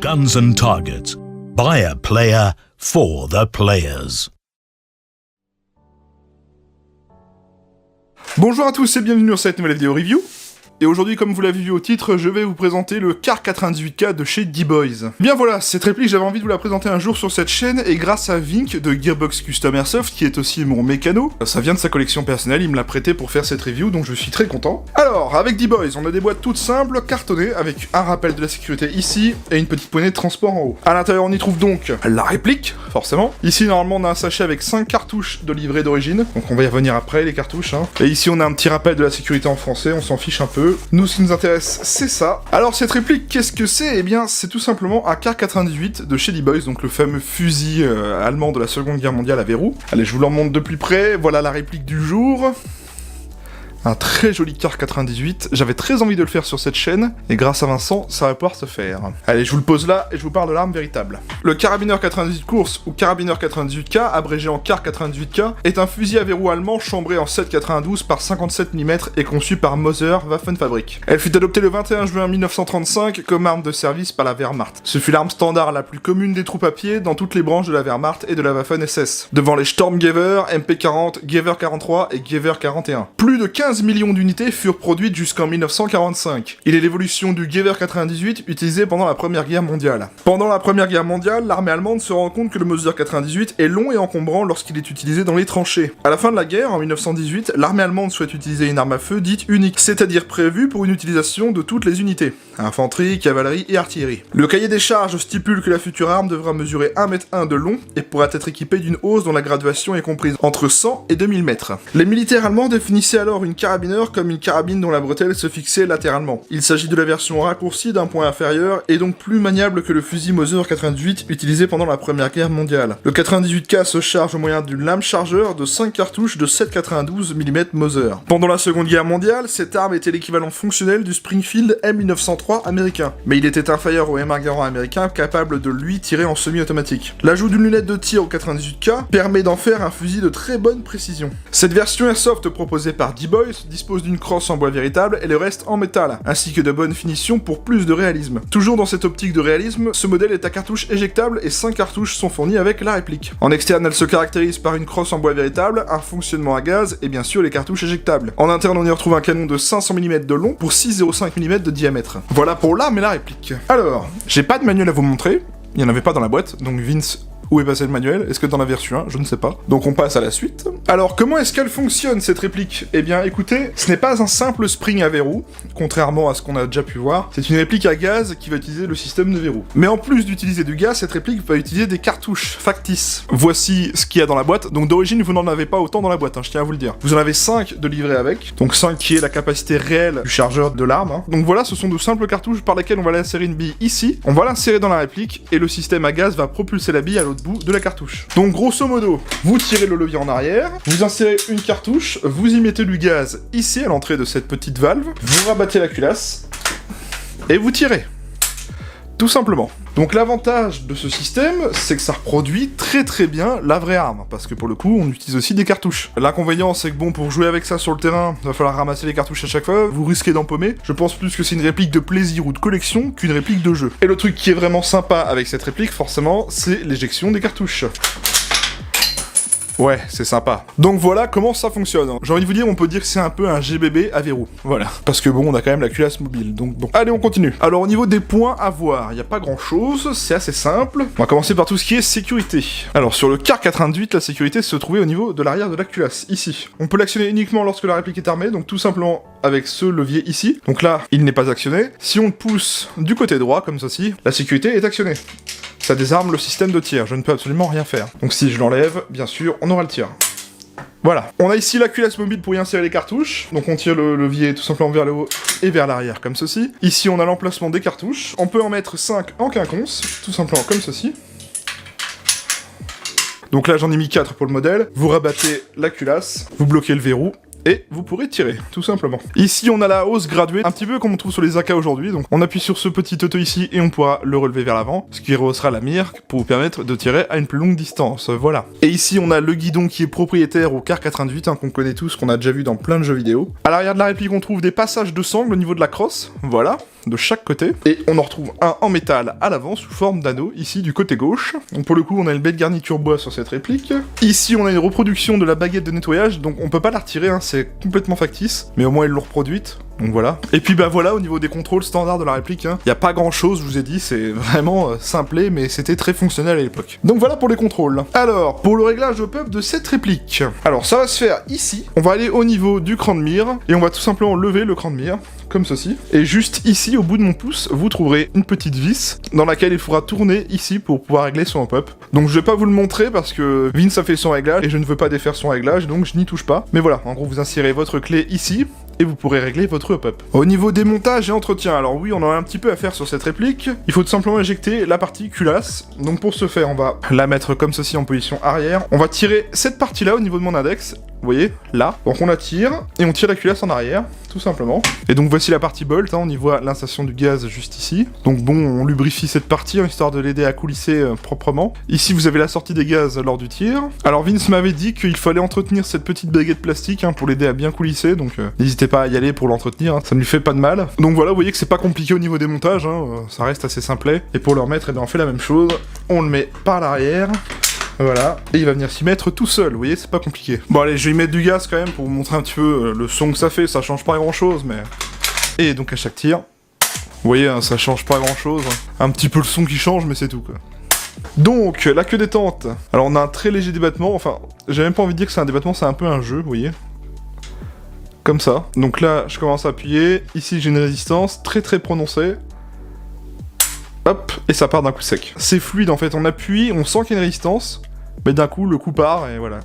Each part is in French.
Guns and Targets. By a player, for the players. Bonjour à tous et bienvenue dans cette nouvelle vidéo review. Et aujourd'hui, comme vous l'avez vu au titre, je vais vous présenter le Car 98K de chez D-Boys. Bien voilà, cette réplique, j'avais envie de vous la présenter un jour sur cette chaîne, et grâce à Vink de Gearbox Custom Airsoft, qui est aussi mon mécano, ça vient de sa collection personnelle, il me l'a prêté pour faire cette review, donc je suis très content. Alors, avec D-Boys, on a des boîtes toutes simples, cartonnées, avec un rappel de la sécurité ici, et une petite poignée de transport en haut. À l'intérieur, on y trouve donc la réplique, forcément. Ici, normalement, on a un sachet avec 5 cartouches de livret d'origine, donc on va y revenir après, les cartouches, hein. Et ici, on a un petit rappel de la sécurité en français, on s'en fiche un peu. Nous, ce qui nous intéresse, c'est ça. Alors, cette réplique, qu'est-ce que c'est? Eh bien, c'est tout simplement un Car 98 de chez D-Boys, donc le fameux fusil allemand de la Seconde Guerre mondiale à verrou. Allez, je vous le remonte de plus près, voilà la réplique du jour. Un très joli Car 98, j'avais très envie de le faire sur cette chaîne, et grâce à Vincent, ça va pouvoir se faire. Allez, je vous le pose là, et je vous parle de l'arme véritable. Le Karabiner 98 course, ou Karabiner 98K, abrégé en Car 98K, est un fusil à verrou allemand chambré en 7,92 par 57 mm et conçu par Moser Waffenfabrik. Elle fut adoptée le 21 juin 1935 comme arme de service par la Wehrmacht. Ce fut l'arme standard la plus commune des troupes à pied dans toutes les branches de la Wehrmacht et de la Waffen-SS, devant les Sturmgewehr, MP40, Gewehr 43 et Gewehr 41. Plus de 15 millions d'unités furent produites jusqu'en 1945. Il est l'évolution du Gewehr 98 utilisé pendant la Première Guerre mondiale. Pendant la Première Guerre mondiale, l'armée allemande se rend compte que le Moser 98 est long et encombrant lorsqu'il est utilisé dans les tranchées. À la fin de la guerre, en 1918, l'armée allemande souhaite utiliser une arme à feu dite unique, c'est-à-dire prévue pour une utilisation de toutes les unités, infanterie, cavalerie et artillerie. Le cahier des charges stipule que la future arme devra mesurer 1,1 m de long et pourra être équipée d'une hausse dont la graduation est comprise entre 100 et 2000 mètres. Les militaires allemands définissaient alors une carabiner comme une carabine dont la bretelle se fixait latéralement. Il s'agit de la version raccourcie d'un point inférieur et donc plus maniable que le fusil Moser 98 utilisé pendant la Première Guerre mondiale. Le 98K se charge au moyen d'une lame chargeur de 5 cartouches de 7,92 mm Moser. Pendant la Seconde Guerre mondiale, cette arme était l'équivalent fonctionnel du Springfield M1903 américain, mais il était inférieur au M1 américain capable de lui tirer en semi-automatique. L'ajout d'une lunette de tir au 98K permet d'en faire un fusil de très bonne précision. Cette version Airsoft proposée par D-Boys dispose d'une crosse en bois véritable et le reste en métal, ainsi que de bonnes finitions pour plus de réalisme. Toujours dans cette optique de réalisme, ce modèle est à cartouche éjectable et 5 cartouches sont fournies avec la réplique. En externe, elle se caractérise par une crosse en bois véritable, un fonctionnement à gaz et bien sûr les cartouches éjectables. En interne, on y retrouve un canon de 500 mm de long pour 6,05 mm de diamètre. Voilà pour l'arme et la réplique. Alors, j'ai pas de manuel à vous montrer, il y en avait pas dans la boîte, donc Vince... Où est passé le manuel? Est-ce que dans la version 1? Je ne sais pas. Donc on passe à la suite. Alors comment est-ce qu'elle fonctionne cette réplique? Eh bien écoutez, ce n'est pas un simple spring à verrou, contrairement à ce qu'on a déjà pu voir. C'est une réplique à gaz qui va utiliser le système de verrou. Mais en plus d'utiliser du gaz, cette réplique va utiliser des cartouches factices. Voici ce qu'il y a dans la boîte. Donc d'origine, vous n'en avez pas autant dans la boîte, hein, je tiens à vous le dire. Vous en avez 5 de livrés avec. Donc 5 qui est la capacité réelle du chargeur de l'arme. Hein. Donc voilà, ce sont de simples cartouches par lesquelles on va insérer une bille ici. On va l'insérer dans la réplique et le système à gaz va propulser la bille à l'autre bout de la cartouche. Donc grosso modo, vous tirez le levier en arrière, vous insérez une cartouche, vous y mettez du gaz ici à l'entrée de cette petite valve, vous rabattez la culasse et vous tirez. Tout simplement. Donc l'avantage de ce système, c'est que ça reproduit très bien la vraie arme, parce que pour le coup, on utilise aussi des cartouches. L'inconvénient, c'est que bon, pour jouer avec ça sur le terrain, il va falloir ramasser les cartouches à chaque fois, vous risquez d'empaumer. Je pense plus que c'est une réplique de plaisir ou de collection qu'une réplique de jeu. Et le truc qui est vraiment sympa avec cette réplique, forcément, c'est l'éjection des cartouches. Ouais, c'est sympa. Donc voilà comment ça fonctionne. J'ai envie de vous dire, on peut dire que c'est un peu un GBB à verrou. Voilà. Parce que bon, on a quand même la culasse mobile, donc bon. Allez, on continue. Alors au niveau des points à voir, il n'y a pas grand chose, c'est assez simple. On va commencer par tout ce qui est sécurité. Alors sur le Car 98, la sécurité se trouvait au niveau de l'arrière de la culasse, ici. On peut l'actionner uniquement lorsque la réplique est armée, donc tout simplement avec ce levier ici. Donc là, il n'est pas actionné. Si on le pousse du côté droit, comme ceci, la sécurité est actionnée. Ça désarme le système de tir, je ne peux absolument rien faire. Donc si je l'enlève, bien sûr, on aura le tir. Voilà. On a ici la culasse mobile pour y insérer les cartouches. Donc on tire le levier tout simplement vers le haut et vers l'arrière, comme ceci. Ici, on a l'emplacement des cartouches. On peut en mettre 5 en quinconce, tout simplement comme ceci. Donc là, j'en ai mis 4 pour le modèle. Vous rabattez la culasse, vous bloquez le verrou, et vous pourrez tirer, tout simplement. Ici, on a la hausse graduée, un petit peu comme on trouve sur les AK aujourd'hui, donc on appuie sur ce petit auto ici et on pourra le relever vers l'avant, ce qui rehaussera la mire pour vous permettre de tirer à une plus longue distance, voilà. Et ici, on a le guidon qui est propriétaire au Car 98, hein, qu'on connaît tous, qu'on a déjà vu dans plein de jeux vidéo. À l'arrière de la réplique, on trouve des passages de sangle au niveau de la crosse, voilà. de chaque côté, et on en retrouve un en métal à l'avant sous forme d'anneau, ici du côté gauche. Donc pour le coup, on a une belle garniture bois sur cette réplique. Ici, on a une reproduction de la baguette de nettoyage, donc on peut pas la retirer, hein, c'est complètement factice, mais au moins ils l'ont reproduite. Donc voilà. Et puis bah voilà, au niveau des contrôles standards de la réplique, hein, y a pas grand chose, je vous ai dit, c'est vraiment simplé, mais c'était très fonctionnel à l'époque. Donc voilà pour les contrôles. Alors, pour le réglage au pub de cette réplique. Alors ça va se faire ici, on va aller au niveau du cran de mire, et on va tout simplement lever le cran de mire, comme ceci. Et juste ici, au bout de mon pouce, vous trouverez une petite vis, dans laquelle il faudra tourner ici pour pouvoir régler son hop-up. Donc je vais pas vous le montrer parce que Vince a fait son réglage, et je ne veux pas défaire son réglage, donc je n'y touche pas. Mais voilà, en gros vous insérez votre clé ici, et vous pourrez régler votre hop-up. Au niveau des montages et entretien, alors oui, on en a un petit peu à faire sur cette réplique. Il faut tout simplement éjecter la partie culasse. Donc pour ce faire, on va la mettre comme ceci en position arrière. On va tirer cette partie-là au niveau de mon index. Vous voyez, là. Donc on la tire, et on tire la culasse en arrière, tout simplement. Et donc voici la partie bolt, hein, on y voit l'insertion du gaz juste ici. Donc bon, on lubrifie cette partie, hein, histoire de l'aider à coulisser proprement. Ici, vous avez la sortie des gaz lors du tir. Alors Vince m'avait dit qu'il fallait entretenir cette petite baguette plastique, hein, pour l'aider à bien coulisser, donc n'hésitez pas à y aller pour l'entretenir, hein, ça ne lui fait pas de mal. Donc voilà, vous voyez que c'est pas compliqué au niveau des montages, hein, ça reste assez simplet. Et pour le remettre, eh bien, on fait la même chose, on le met par l'arrière. Voilà, et il va venir s'y mettre tout seul, vous voyez, c'est pas compliqué. Bon allez, je vais y mettre du gaz quand même pour vous montrer un petit peu le son que ça fait, ça change pas grand chose, mais... Et donc à chaque tir, vous voyez, hein, ça change pas grand chose, un petit peu le son qui change, mais c'est tout quoi. Donc, la queue détente. Alors on a un très léger débattement, enfin, j'ai même pas envie de dire que c'est un débattement, c'est un peu un jeu, vous voyez. Comme ça. Donc là, je commence à appuyer, ici j'ai une résistance très prononcée. Hop, et ça part d'un coup sec. C'est fluide en fait, on appuie, on sent qu'il y a une résistance, mais d'un coup, le coup part, et voilà.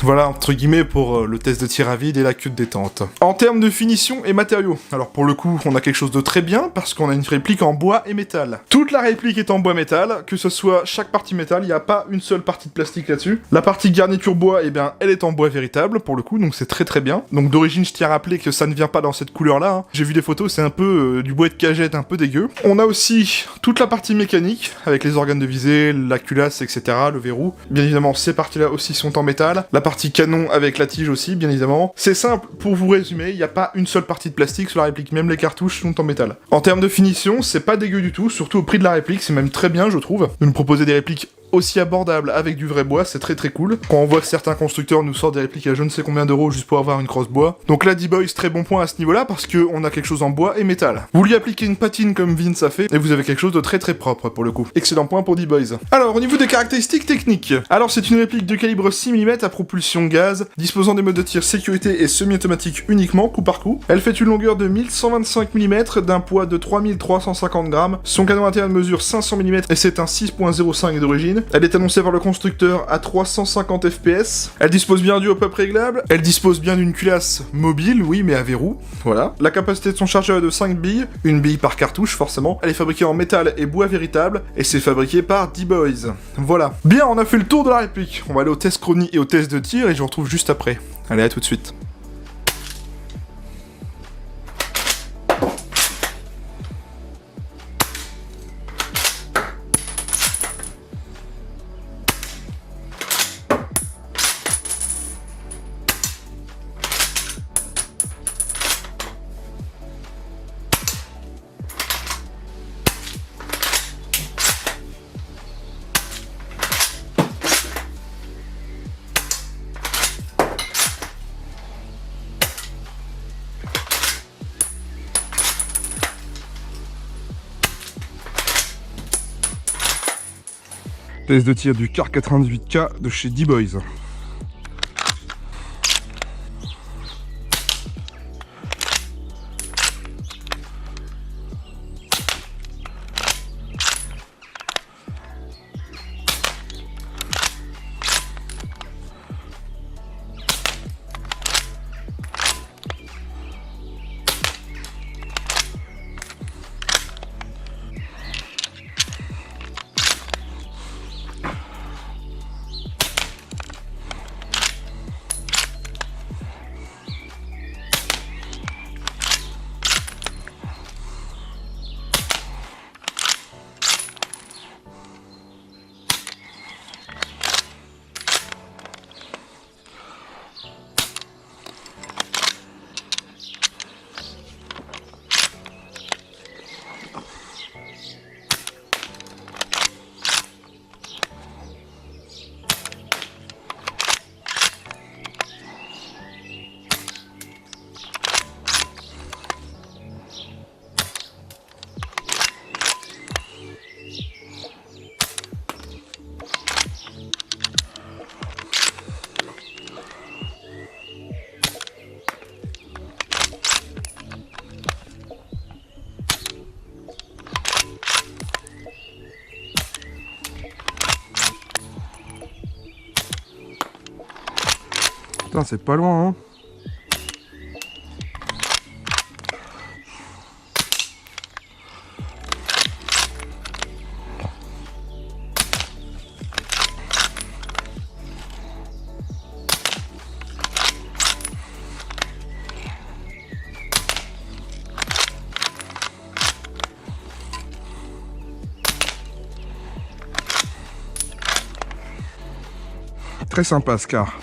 Voilà, entre guillemets, pour le test de tir à vide et la queue de détente. En termes de finition et matériaux, alors pour le coup, on a quelque chose de très bien, parce qu'on a une réplique en bois et métal. Toute la réplique est en bois-métal, que ce soit chaque partie métal, il n'y a pas une seule partie de plastique là-dessus. La partie garniture bois, eh bien, elle est en bois véritable, pour le coup, donc c'est très bien. Donc d'origine, je tiens à rappeler que ça ne vient pas dans cette couleur-là, hein. J'ai vu des photos, c'est un peu du bois de cagette, un peu dégueu. On a aussi toute la partie mécanique, avec les organes de visée, la culasse, etc., le verrou. Bien évidemment, ces parties-là aussi sont en métal. La partie canon avec la tige aussi, bien évidemment. C'est simple, pour vous résumer, il n'y a pas une seule partie de plastique sur la réplique, même les cartouches sont en métal. En termes de finition, c'est pas dégueu du tout, surtout au prix de la réplique, c'est même très bien, je trouve. De nous proposer des répliques aussi abordable avec du vrai bois, c'est très cool. Quand on voit que certains constructeurs nous sortent des répliques à je ne sais combien d'euros juste pour avoir une crosse bois. Donc là, D-Boys, très bon point à ce niveau-là, parce que on a quelque chose en bois et métal. Vous lui appliquez une patine comme Vince a fait, et vous avez quelque chose de très propre pour le coup. Excellent point pour D-Boys. Alors, au niveau des caractéristiques techniques, alors c'est une réplique de calibre 6 mm à propulsion gaz, disposant des modes de tir sécurité et semi-automatique uniquement, coup par coup. Elle fait une longueur de 1125 mm, d'un poids de 3350 grammes. Son canon interne mesure 500 mm, et c'est un 6.05 d'origine. Elle est annoncée par le constructeur à 350 fps. Elle dispose bien du hop-up réglable. Elle dispose bien d'une culasse mobile, oui, mais à verrou. Voilà. La capacité de son chargeur est de 5 billes. Une bille par cartouche, forcément. Elle est fabriquée en métal et bois véritable. Et c'est fabriqué par D-Boys. Voilà. Bien, on a fait le tour de la réplique. On va aller au test chronie et au test de tir et je vous retrouve juste après. Allez, à tout de suite. Test de tir du Car 98K de chez D-Boys. Putain, c'est pas loin, hein. Très sympa ce car.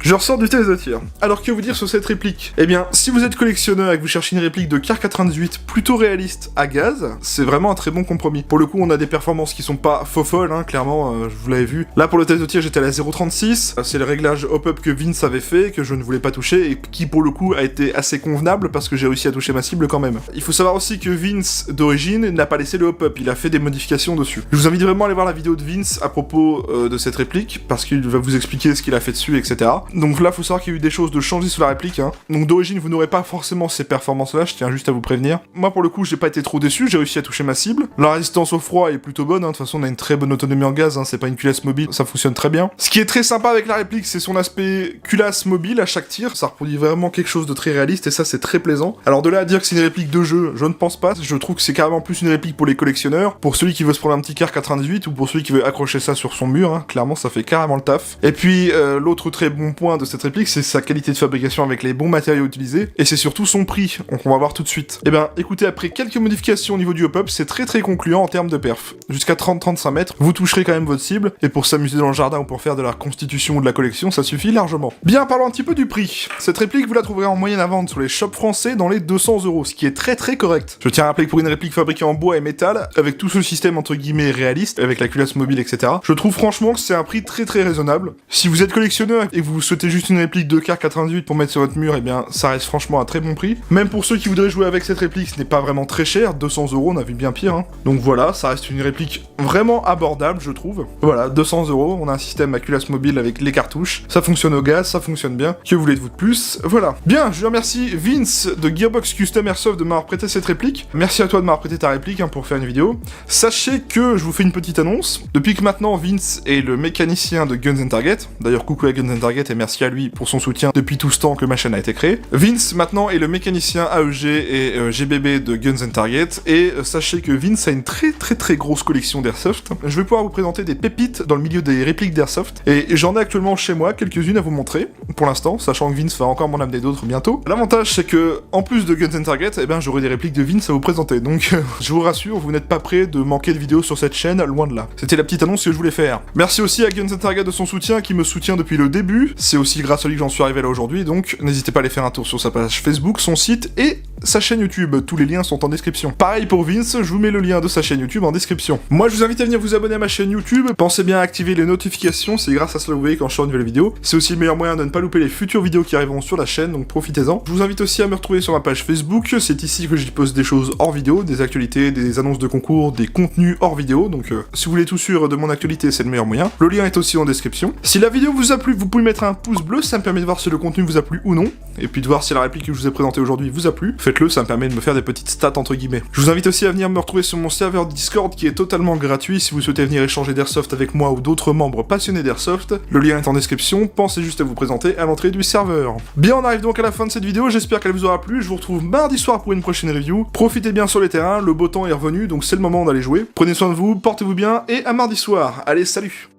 Je ressors du test de tir. Alors que vous dire sur cette réplique? Eh bien, si vous êtes collectionneur et que vous cherchez une réplique de Kar 98 plutôt réaliste à gaz, c'est vraiment un très bon compromis. Pour le coup, on a des performances qui sont pas faux folles, hein, clairement, vous l'avez vu. Là, pour le test de tir, j'étais à la 0.36. C'est le réglage hop-up que Vince avait fait, que je ne voulais pas toucher, et qui, pour le coup, a été assez convenable, parce que j'ai réussi à toucher ma cible quand même. Il faut savoir aussi que Vince, d'origine, n'a pas laissé le hop-up, il a fait des modifications dessus. Je vous invite vraiment à aller voir la vidéo de Vince à propos de cette réplique, parce qu'il va vous expliquer ce qu'il a fait dessus, etc. Donc là, faut savoir qu'il y a eu des choses de changer sur la réplique, hein. Donc d'origine, vous n'aurez pas forcément ces performances-là, je tiens juste à vous prévenir. Moi, pour le coup, j'ai pas été trop déçu, j'ai réussi à toucher ma cible. La résistance au froid est plutôt bonne, hein. De toute façon, on a une très bonne autonomie en gaz, hein. C'est pas une culasse mobile, ça fonctionne très bien. Ce qui est très sympa avec la réplique, c'est son aspect culasse mobile à chaque tir, ça reproduit vraiment quelque chose de très réaliste, et ça, c'est très plaisant. Alors de là à dire que c'est une réplique de jeu, je ne pense pas, je trouve que c'est carrément plus une réplique pour les collectionneurs, pour celui qui veut se prendre un petit Kar 98, ou pour celui qui veut accrocher ça sur son mur, hein. Clairement, ça fait carrément le taf. Et puis, l'autre très bon point de cette réplique, c'est sa qualité de fabrication avec les bons matériaux utilisés, et c'est surtout son prix, donc on va voir tout de suite. Et ben, écoutez, après quelques modifications au niveau du hop-up, c'est très concluant en termes de perf. Jusqu'à 30-35 mètres, vous toucherez quand même votre cible, et pour s'amuser dans le jardin ou pour faire de la constitution ou de la collection, ça suffit largement. Bien, parlons un petit peu du prix. Cette réplique, vous la trouverez en moyenne à vendre sur les shops français dans les 200€, ce qui est très correct. Je tiens à rappeler que pour une réplique fabriquée en bois et métal, avec tout ce système entre guillemets réaliste, avec la culasse mobile, etc., je trouve franchement que c'est un prix très raisonnable. Si vous êtes collectionneur et que vous souhaitez juste une réplique de Kar 98 pour mettre sur votre mur, et bien ça reste franchement un très bon prix. Même pour ceux qui voudraient jouer avec cette réplique, ce n'est pas vraiment très cher, 200€, on a vu bien pire, hein. Donc voilà, ça reste une réplique vraiment abordable, je trouve. Voilà, 200€, on a un système à culasse mobile avec les cartouches, ça fonctionne au gaz, ça fonctionne bien. Que voulez-vous de plus? Voilà. Bien, je remercie Vince de Gearbox Custom Airsoft de m'avoir prêté cette réplique. Merci à toi de m'avoir prêté ta réplique, hein, pour faire une vidéo. Sachez que je vous fais une petite annonce. Depuis que maintenant Vince est le mécanicien de Guns & Target, d'ailleurs coucou à Guns & Target et merci à lui pour son soutien depuis tout ce temps que ma chaîne a été créée. Vince maintenant est le mécanicien AEG et GBB de Guns & Target, et sachez que Vince a une très grosse collection d'airsoft. Je vais pouvoir vous présenter des pépites dans le milieu des répliques d'airsoft, et j'en ai actuellement chez moi quelques-unes à vous montrer, pour l'instant, sachant que Vince va encore m'en amener d'autres bientôt. L'avantage c'est que, en plus de Guns & Target, eh ben j'aurai des répliques de Vince à vous présenter, donc je vous rassure, vous n'êtes pas prêts de manquer de vidéos sur cette chaîne, loin de là. C'était la petite annonce que je voulais faire. Merci aussi à Guns & Target de son soutien, qui me soutient depuis le début, c'est aussi grâce à lui que j'en suis arrivé là aujourd'hui, donc n'hésitez pas à aller faire un tour sur sa page Facebook, son site et sa chaîne YouTube, tous les liens sont en description. Pareil pour Vince, je vous mets le lien de sa chaîne YouTube en description. Moi je vous invite à venir vous abonner à ma chaîne YouTube, pensez bien à activer les notifications, c'est grâce à cela que vous voyez quand je sors une nouvelle vidéo. C'est aussi le meilleur moyen de ne pas louper les futures vidéos qui arriveront sur la chaîne, donc profitez-en. Je vous invite aussi à me retrouver sur ma page Facebook, c'est ici que j'y poste des choses hors vidéo, des actualités, des annonces de concours, des contenus hors vidéo, donc si vous voulez tout suivre de mon actualité, c'est le meilleur moyen. Le lien est aussi en description. Si la vidéo vous a plu, vous pouvez mettre un pouce bleu, ça me permet de voir si le contenu vous a plu ou non, et puis de voir si la réplique que je vous ai présentée aujourd'hui vous a plu. Faites-le, ça me permet de me faire des petites stats entre guillemets. Je vous invite aussi à venir me retrouver sur mon serveur Discord qui est totalement gratuit si vous souhaitez venir échanger d'airsoft avec moi ou d'autres membres passionnés d'airsoft. Le lien est en description, pensez juste à vous présenter à l'entrée du serveur. Bien, on arrive donc à la fin de cette vidéo, j'espère qu'elle vous aura plu, je vous retrouve mardi soir pour une prochaine review. Profitez bien sur les terrains, le beau temps est revenu, donc c'est le moment d'aller jouer. Prenez soin de vous, portez-vous bien, et à mardi soir. Allez, salut!